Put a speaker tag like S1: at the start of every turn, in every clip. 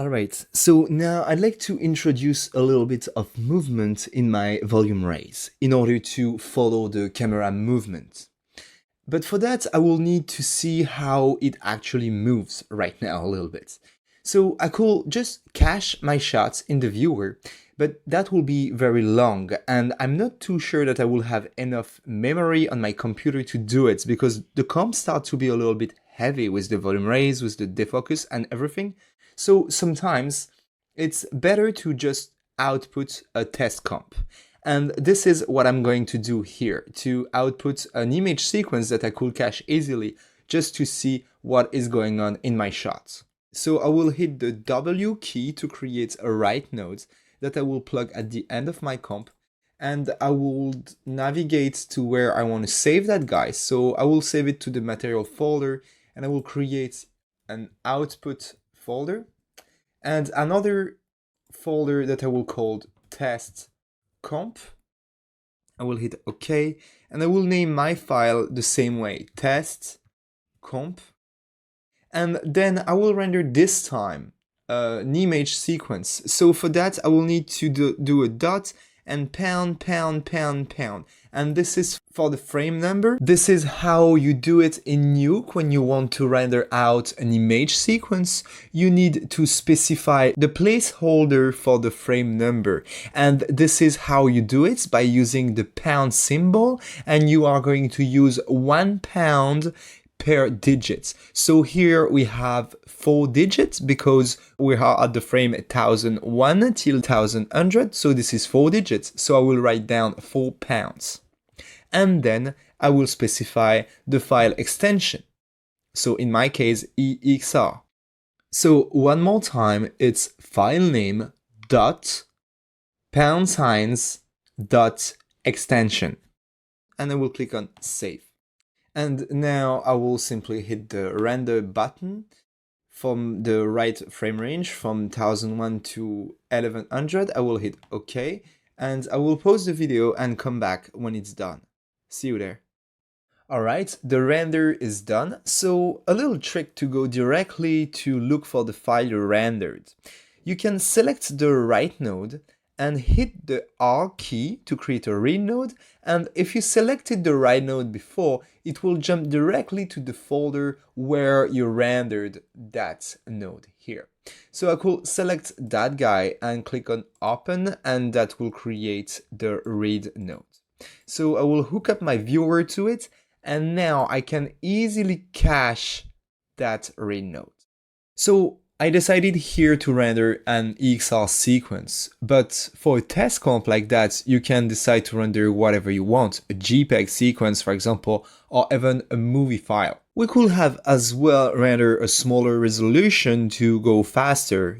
S1: Alright, so now I'd like to introduce a little bit of movement in my volume raise in order to follow the camera movement. But for that, I will need to see how it actually moves right now a little bit. So I could just cache my shots in the viewer, but that will be very long, and I'm not too sure that I will have enough memory on my computer to do it because the comps start to be a little bit heavy with the volume raise, with the defocus and everything. So sometimes it's better to just output a test comp. And this is what I'm going to do here, to output an image sequence that I could cache easily just to see what is going on in my shots. So I will hit the W key to create a write node that I will plug at the end of my comp, and I will navigate to where I want to save that guy. So I will save it to the material folder, and I will create an output folder and another folder that I will call test comp. I will hit OK, and I will name my file the same way, test comp. And then I will render this time an image sequence. So for that, I will need to do a dot and pound, pound, pound, pound. And this is for the frame number. This is how you do it in Nuke when you want to render out an image sequence. You need to specify the placeholder for the frame number. And this is how you do it by using the pound symbol. And you are going to use 1 pound per digit. So here we have 4 digits because we are at the frame 1001 till 1100. So this is 4 digits. So I will write down 4 pounds. And then I will specify the file extension. So in my case, EXR. So one more time, it's file name dot pound signs dot extension. And I will click on save. And now I will simply hit the render button from the right frame range from 1001 to 1100. I will hit OK, and I will pause the video and come back when it's done. See you there. Alright, the render is done. So a little trick to go directly to look for the file you rendered. You can select the write node and hit the R key to create a read node, and if you selected the write node before, it will jump directly to the folder where you rendered that node here. So I could select that guy and click on open, and that will create the read node. So I will hook up my viewer to it, and now I can easily cache that read node. So I decided here to render an EXR sequence, but for a test comp like that, you can decide to render whatever you want, a JPEG sequence, for example, or even a movie file. We could have as well render a smaller resolution to go faster,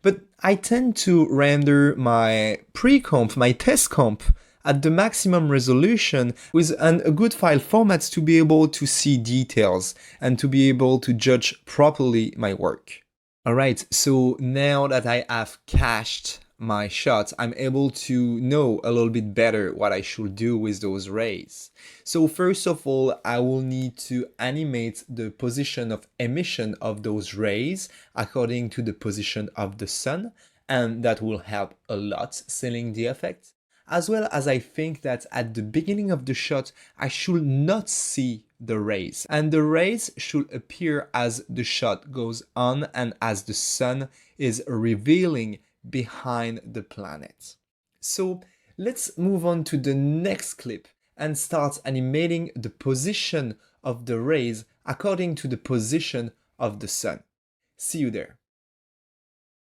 S1: but I tend to render my pre-comp, my test comp, at the maximum resolution with a good file format to be able to see details and to be able to judge properly my work. Alright, so now that I have cached my shots, I'm able to know a little bit better what I should do with those rays. So first of all, I will need to animate the position of emission of those rays according to the position of the sun, and that will help a lot selling the effect. As well as I think that at the beginning of the shot, I should not see the rays, and the rays should appear as the shot goes on and as the sun is revealing behind the planet. So let's move on to the next clip and start animating the position of the rays according to the position of the sun. See you there.